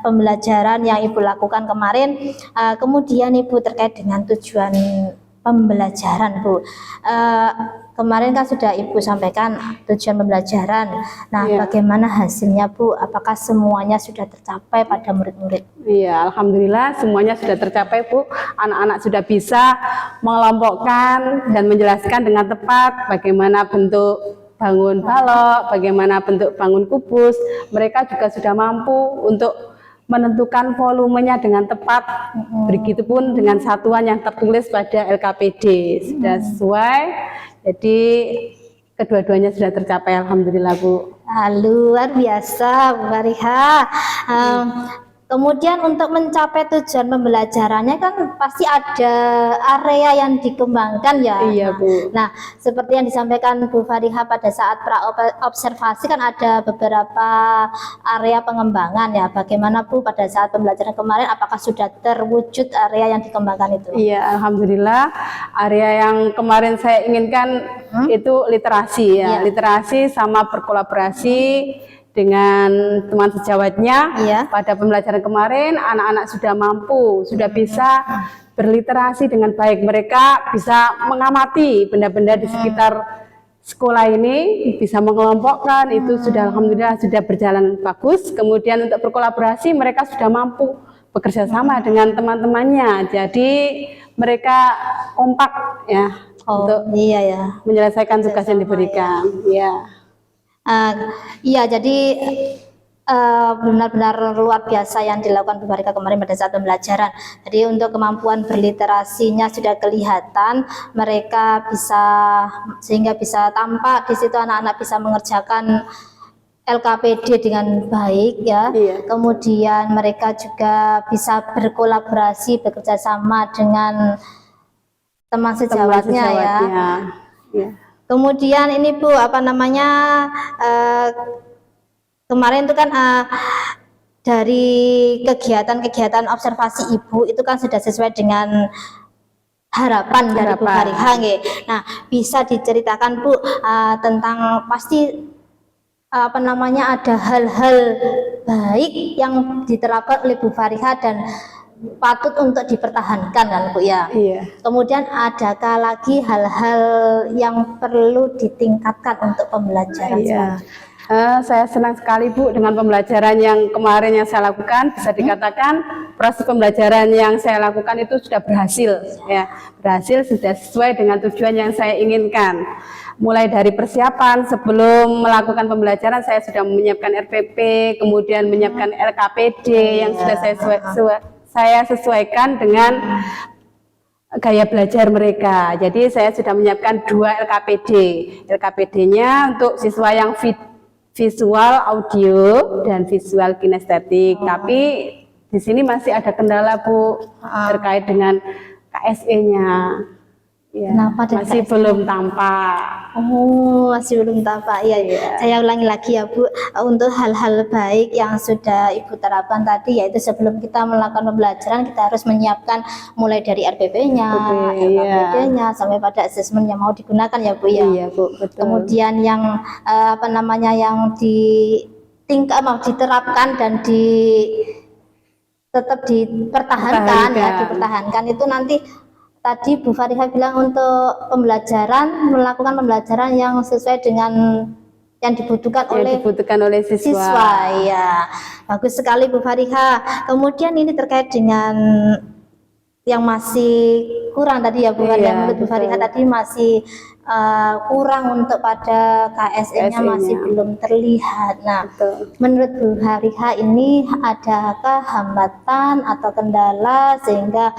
pembelajaran yang Ibu lakukan kemarin. Kemudian Ibu terkait dengan tujuan pembelajaran Bu. Kemarin kan sudah Ibu sampaikan tujuan pembelajaran. Nah, Iya. bagaimana hasilnya Bu? Apakah semuanya sudah tercapai pada murid-murid? Iya, alhamdulillah semuanya sudah tercapai Bu. Anak-anak sudah bisa mengelompokkan dan menjelaskan dengan tepat bagaimana bentuk bangun balok, bagaimana bentuk bangun kubus. Mereka juga sudah mampu untuk menentukan volumenya dengan tepat. Begitupun dengan satuan yang tertulis pada LKPD sudah sesuai. Jadi kedua-duanya sudah tercapai, alhamdulillah Bu. Luar biasa Bu Fariha. Kemudian untuk mencapai tujuan pembelajarannya kan pasti ada area yang dikembangkan ya. Iya Bu. Nah, seperti yang disampaikan Bu Fariha pada saat pra-observasi kan ada beberapa area pengembangan ya. Bagaimana Bu pada saat pembelajaran kemarin, apakah sudah terwujud area yang dikembangkan itu? Iya, alhamdulillah area yang kemarin saya inginkan itu literasi ya. Iya. Literasi sama berkolaborasi dengan teman sejawatnya. Iya. Pada pembelajaran kemarin anak-anak sudah mampu, sudah bisa berliterasi dengan baik. Mereka bisa mengamati benda-benda di sekitar sekolah ini, bisa mengelompokkan, itu sudah alhamdulillah sudah berjalan bagus. Kemudian untuk berkolaborasi mereka sudah mampu bekerja sama dengan teman-temannya. Jadi mereka kompak ya untuk iya ya. menyelesaikan tugas yang diberikan. Ya. Iya, jadi benar-benar luar biasa yang dilakukan Bu Fariha kemarin pada saat pembelajaran. Jadi untuk kemampuan berliterasinya sudah kelihatan, mereka bisa sehingga bisa tampak di situ anak-anak bisa mengerjakan LKPD dengan baik ya. Iya. Kemudian mereka juga bisa berkolaborasi, bekerja sama dengan teman sejawatnya ya. Ya. Kemudian ini Bu, apa namanya, kemarin itu kan dari kegiatan-kegiatan observasi Ibu itu kan sudah sesuai dengan harapan dari Bu Farihah nggih. Nah, bisa diceritakan Bu tentang pasti apa namanya ada hal-hal baik yang diterapkan oleh Bu Farihah dan patut untuk dipertahankan kan Bu ya. Iya. Kemudian adakah lagi hal-hal yang perlu ditingkatkan untuk pembelajaran Iya. selanjutnya? Saya senang sekali Bu dengan pembelajaran yang kemarin yang saya lakukan. Bisa dikatakan proses pembelajaran yang saya lakukan itu sudah berhasil, ya, berhasil, sudah sesuai dengan tujuan yang saya inginkan. Mulai dari persiapan sebelum melakukan pembelajaran, saya sudah menyiapkan RPP, kemudian menyiapkan LKPD yang sudah saya sesuaikan dengan gaya belajar mereka. Jadi saya sudah menyiapkan 2 LKPD. LKPD-nya untuk siswa yang visual audio dan visual kinestetik. Tapi di sini masih ada kendala Bu terkait dengan KSE-nya. Ya, Kenapa dengan masih KSE? belum tampak. Oh, masih belum tampak ya. Saya ulangi lagi ya Bu, untuk hal-hal baik yang sudah Ibu terapkan tadi, yaitu sebelum kita melakukan pembelajaran kita harus menyiapkan mulai dari RPP-nya, LKPD-nya, sampai pada asesmen yang mau digunakan ya Bu ya. Iya Bu, betul. Kemudian yang apa namanya yang diterapkan dan tetap dipertahankan ya, dipertahankan itu nanti. Tadi Bu Farihah bilang untuk melakukan pembelajaran yang sesuai dengan yang dibutuhkan oleh siswa. Ya, bagus sekali Bu Farihah. Kemudian ini terkait dengan yang masih kurang tadi ya Bu Farihah. Menurut Bu Farihah tadi masih kurang untuk pada KSE-nya masih belum terlihat. Nah, menurut Bu Farihah ini adakah hambatan atau kendala sehingga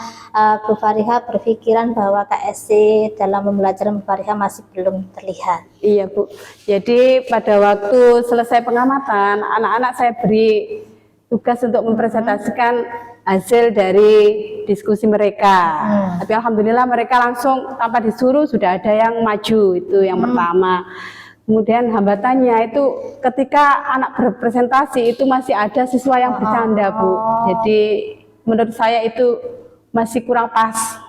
Bu Farihah berpikiran bahwa KSE dalam pembelajaran Bu Farihah masih belum terlihat? Iya Bu, jadi pada waktu selesai pengamatan, anak-anak saya beri tugas untuk mempresentasikan hasil dari diskusi mereka. Tapi alhamdulillah mereka langsung tanpa disuruh sudah ada yang maju, itu yang pertama. Kemudian hambatannya itu ketika anak berpresentasi itu masih ada siswa yang bercanda Bu. Jadi menurut saya itu masih kurang pas.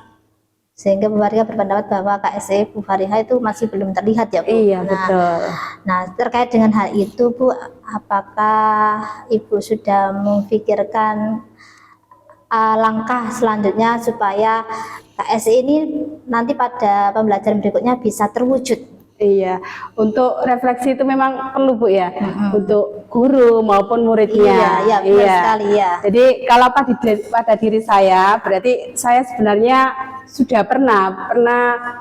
Sehingga Bu Farihah berpendapat bahwa KSE Bu Farihah itu masih belum terlihat ya Bu. Iya betul. Nah terkait dengan hal itu Bu, apakah Ibu sudah memikirkan langkah selanjutnya supaya KSE ini nanti pada pembelajaran berikutnya bisa terwujud? Iya, untuk refleksi itu memang perlu Bu ya, untuk guru maupun muridnya. Iya, benar sekali ya. Jadi kalau pada diri saya, berarti saya sebenarnya sudah pernah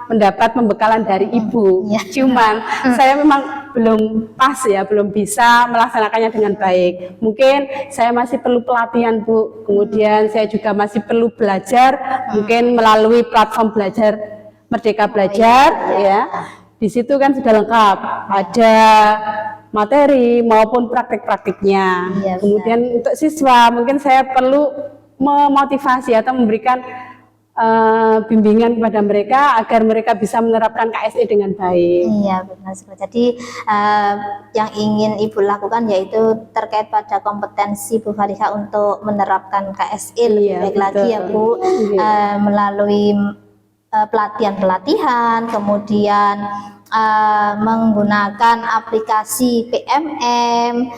mendapat pembekalan dari Ibu. Cuman saya memang belum pas ya, belum bisa melaksanakannya dengan baik. Mungkin saya masih perlu pelatihan Bu. Kemudian saya juga masih perlu belajar, mungkin melalui platform belajar Merdeka Belajar ya. Di situ kan sudah lengkap, ada materi maupun praktik-praktiknya. Kemudian untuk siswa mungkin saya perlu memotivasi atau memberikan bimbingan kepada mereka agar mereka bisa menerapkan KSE dengan baik. Iya benar sekali. Jadi yang ingin Ibu lakukan yaitu terkait pada kompetensi Bu Farihah untuk menerapkan KSE lebih baik lagi ya Bu, melalui pelatihan-pelatihan, kemudian menggunakan aplikasi PMM,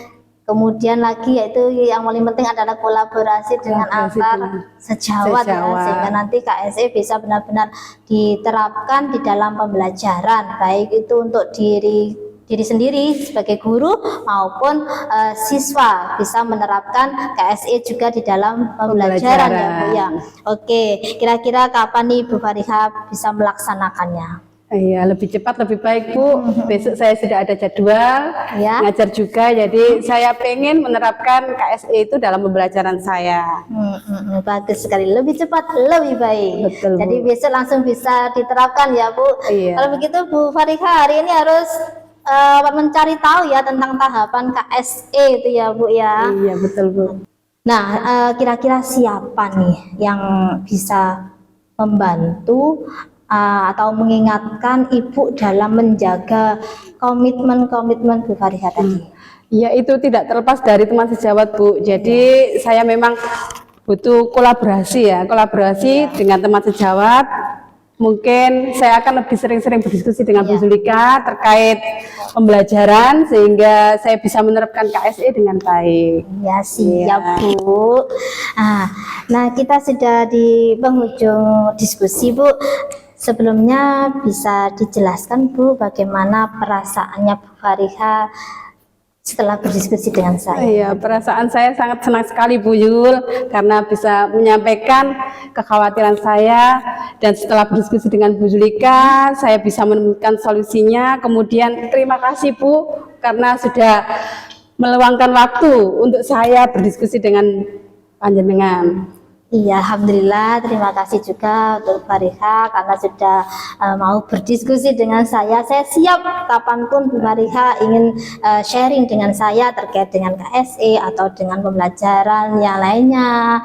kemudian lagi yaitu yang paling penting adalah kolaborasi dengan antar sejawat ya, sehingga nanti KSE bisa benar-benar diterapkan di dalam pembelajaran, baik itu untuk diri sendiri sebagai guru maupun siswa bisa menerapkan KSE juga di dalam pembelajaran ya Bu ya. Oke, kira-kira kapan nih Bu Farihah bisa melaksanakannya? Iya, lebih cepat lebih baik Bu. Besok saya sudah ada jadwal ngajar juga, jadi saya pengen menerapkan KSE itu dalam pembelajaran saya. Bagus sekali, lebih cepat lebih baik. Betul, jadi Bu. besok langsung bisa diterapkan ya Bu. Iya. Kalau begitu Bu Farihah hari ini harus mencari tahu ya tentang tahapan KSE itu ya Bu ya. Iya betul Bu. Nah kira-kira siapa nih yang bisa membantu atau mengingatkan Ibu dalam menjaga komitmen-komitmen Bu Fariha tadi? Ya, itu tidak terlepas dari teman sejawat, Bu. Jadi saya memang butuh kolaborasi ya, kolaborasi dengan teman sejawat. Mungkin saya akan lebih sering-sering berdiskusi dengan Bu Zulika terkait pembelajaran sehingga saya bisa menerapkan KSE dengan baik. Ya, siap Bu. Nah, kita sudah di penghujung diskusi Bu. Sebelumnya bisa dijelaskan Bu bagaimana perasaannya Bu Fariha setelah berdiskusi dengan saya? Iya, perasaan saya sangat senang sekali Bu Yul karena bisa menyampaikan kekhawatiran saya, dan setelah berdiskusi dengan Bu Zulika saya bisa menemukan solusinya. Kemudian terima kasih Bu karena sudah meluangkan waktu untuk saya berdiskusi dengan panjenengan. Iya, alhamdulillah. Terima kasih juga untuk Fariha karena sudah mau berdiskusi dengan saya. Saya siap kapanpun Bu Fariha ingin sharing dengan saya terkait dengan KSE atau dengan pembelajaran yang lainnya,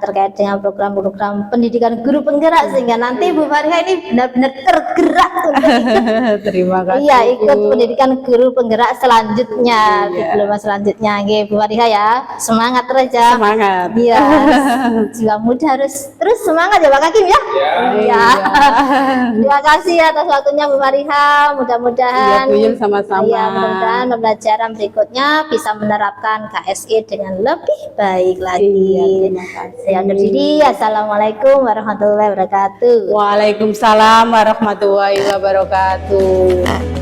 terkait dengan program-program pendidikan guru penggerak, sehingga nanti Bu Fariha ini benar-benar tergerak untuk ikut. Terima kasih. Iya, ikut pendidikan guru penggerak selanjutnya, diploma selanjutnya. Oke, Bu Fariha ya, semangat terus ya. Semangat. Iya, jiwa muda harus terus semangat ya Pak Hakim ya. Iya. Terima kasih atas waktunya Bu Fariha. Mudah-mudahan Bu Yul sama-sama. Iya, mudah-mudahan pembelajaran berikutnya bisa menerapkan KSE dengan lebih baik lagi. Terima kasih. Saya undur diri. Assalamualaikum warahmatullahi wabarakatuh. Waalaikumsalam warahmatullahi wabarakatuh.